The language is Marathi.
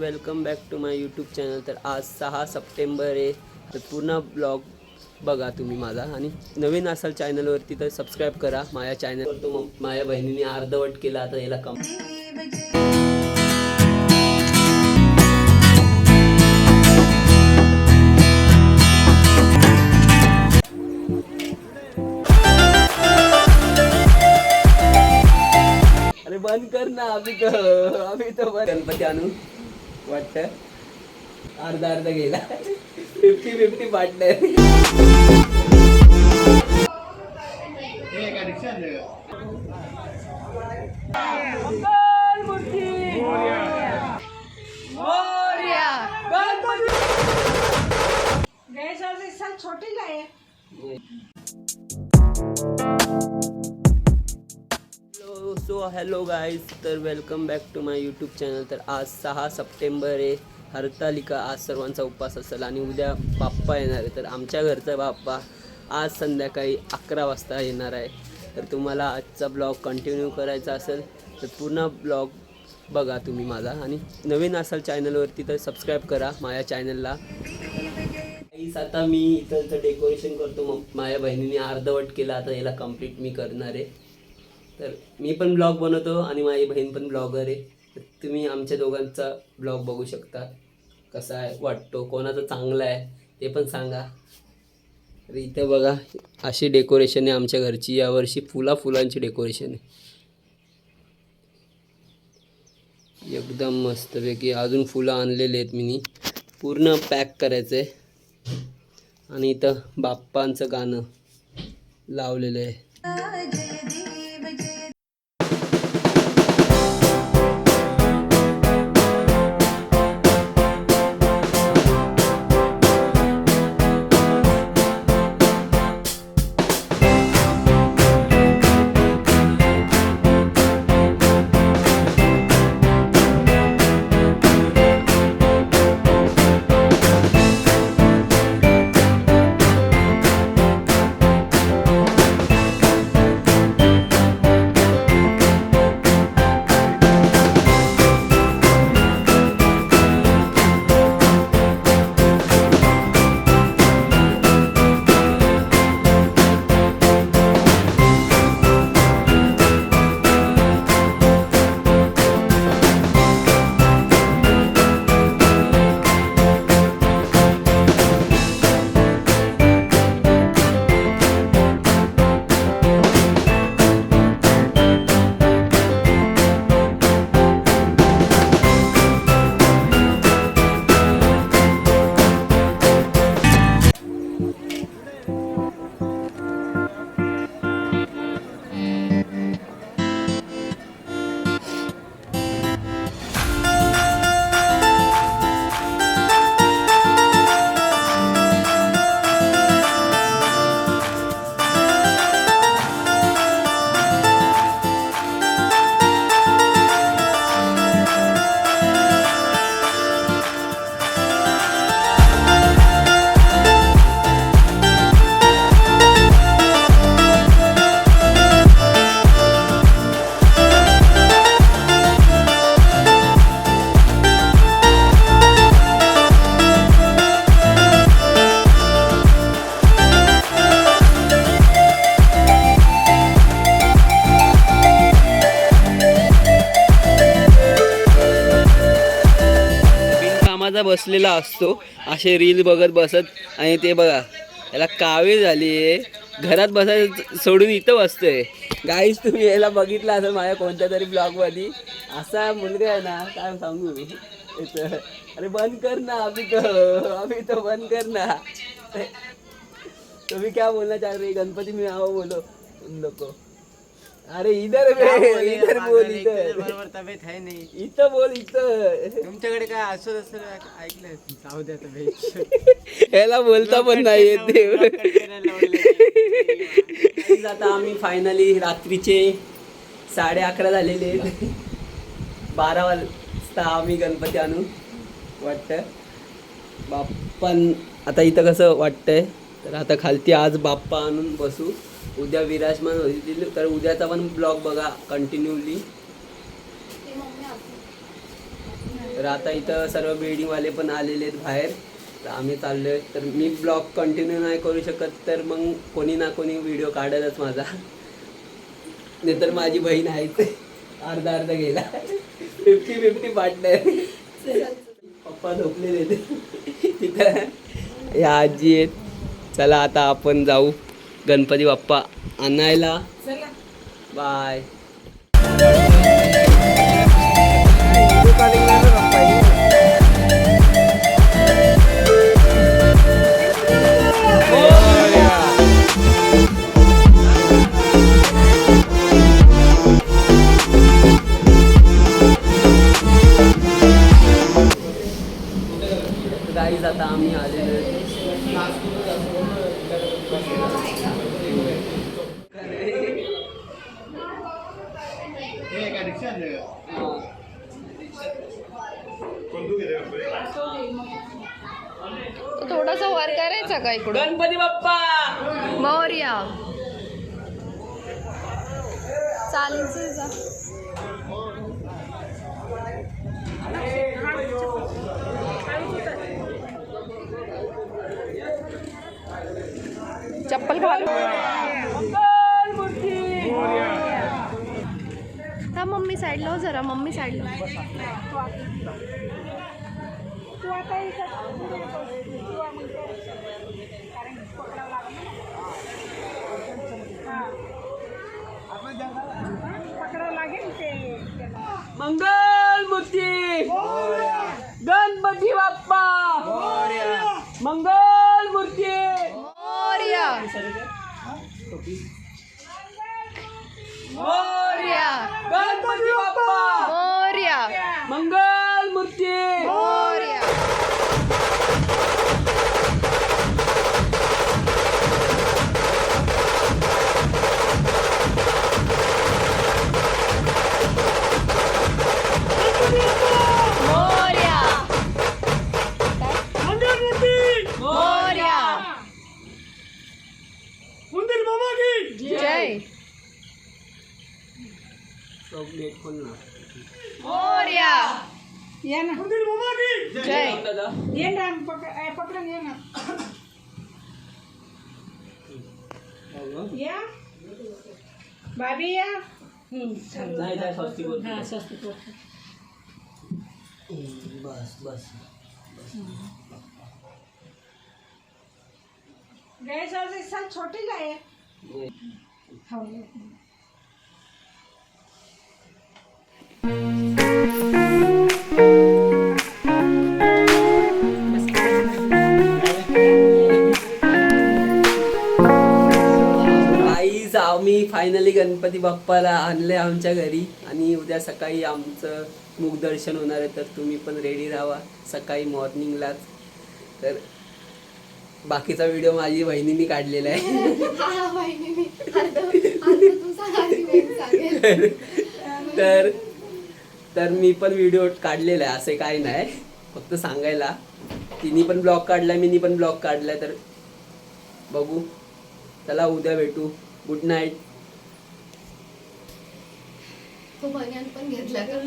Welcome back to my YouTube channel. तर आज 6 सप्टेंबर आहे, तर पूर्ण ब्लॉग बघा तुम्ही माझा, आणि नवीन असाल चॅनलवरती तर सबस्क्राईब करा माझ्या चॅनलवर। तो मग माझ्या बहिणीने अर्धवट केला, आता याला कम अरे बंद कर ना, आम्ही तो गणपती आणू वाटतं अर्धा अर्धा गेला 50-50 पार्टनर। छोटी आहे। हॅलो गाईज, तर welcome back to my YouTube channel. तर आज 6 सप्टेंबर आहे, हरतालिका। आज सर्वांचा उपवास असेल आणि उद्या बाप्पा येणार आहे। तर आमच्या घरचा बाप्पा आज संध्याकाळी 11 वाजता येणार आहे। तर तुम्हाला आजचा ब्लॉग कंटिन्यू करायचा असेल तर पूर्ण ब्लॉग बघा तुम्ही माझा, आणि नवीन असाल चॅनलवरती तर सबस्क्राईब करा माझ्या चॅनलला। आता मी इथं डेकोरेशन करतो, मग माझ्या बहिणीने अर्धवट केला, आता याला कंप्लीट मी करणार आहे। तर मी पण ब्लॉग बनवतो आणि माझी बहीण पण ब्लॉगर आहे, तर तुम्ही आमच्या दोघांचा ब्लॉग बघू शकता। कसा आहे वाटतो, कोणाचा चांगला आहे ते पण सांगा। तर इथं बघा अशी डेकोरेशन आहे आमच्या घरची, यावर्षी फुलांची डेकोरेशन आहे एकदम मस्तपैकी। अजून फुलं आणलेली आहेत मी, पूर्ण पॅक करायचं आहे। आणि इथं बाप्पांचं गाणं लावलेलं आहे। बसलेला असतो असे रील बघत बसत, आणि ते बघा याला कावीळ झाली आहे, घरात बसायचं सोडून इथं बसतोय। गाईज तुम्ही याला बघितलं असं माझ्या कोणत्या तरी ब्लॉगमध्ये, असा मुलगा आहे ना, काय सांगू याचं। अरे बंद कर ना, अभी तो बंद कर ना। तुम्ही क्या बोलना चाह रहे, गणपती में आओ बोलो उन लोग को। अरे इधर बोल, इधर बरोबर तब्येत आहे नाही, इथं बोल, इथं तुमच्याकडे काय असं ऐकलं जाऊ द्या तब्येत याला बोलता पण नाही येत। आता आम्ही फायनली रात्रीचे 11:30 झालेले, 12 वाजता आम्ही गणपती आणू वाटतं बाप्पन। आता इथं कसं वाटतंय, तर आता खालती आज बाप्पा आणून बसू, उद्या विराजमान होईल। तर उद्याचा पण ब्लॉग बघा कंटिन्यूली। तर आता इथं सर्व बिल्डिंगवाले पण आलेले आहेत बाहेर, तर आम्ही चाललो आहे. तर मी ब्लॉग कंटिन्यू नाही करू शकत, तर मग कोणी ना कोणी व्हिडिओ काढतच माझा. नाही तर माझी बहीण आहेच, अर्धा अर्धा गेला, 50-50 पार्टनर. पप्पा झोपलेले तिथं, या आजी आहेत. चला आता आपण जाऊ गणपती बाप्पा आणायला. बाय. गाईज आता आम्ही आलेलो थोडासा वर करायचा का इकडून? गणपती बाप्पा मोरया. चालेल जा. चप्पल घालू. हा मम्मी साईडला हो जरा, मम्मी साईडला. तू आता इथं किंवा मग कारण पकडावं लागलं ना. पकडावं लागेल ते. मंगल मूर्ती गणपती बाप्पा मंगल मूर्ती मोरया. मोरया. गणपती बाप्पा मोरया. मंगल मूर्ती. मोरया. मोरया. मोरया. जय. चॉकलेट पण ना. मोरया. ये ना जय. ये ना पकडून ये ना. या भाभी या. नाही काय स्वस्ती बोल. हा स्वस्त पोट. बस बस. गैस वाली साल छोटी लाए. हाँ. आईज आम्ही फायनली गणपती बाप्पाला आणले आमच्या घरी आणि उद्या सकाळी आमचं मुखदर्शन होणार आहे. तर तुम्ही पण रेडी राहा सकाळी मॉर्निंगलाच. तर बाकीचा व्हिडिओ माझी बहिणीने काढलेला आहे. तर तर मी पण व्हिडिओ काढलेला आहे, असे काही नाही, फक्त सांगायला. तिने पण ब्लॉग काढलाय, मीनी पण ब्लॉग काढलाय. तर बघू, चला उद्या भेटू. Good night. तो बनियान पण घेतला का?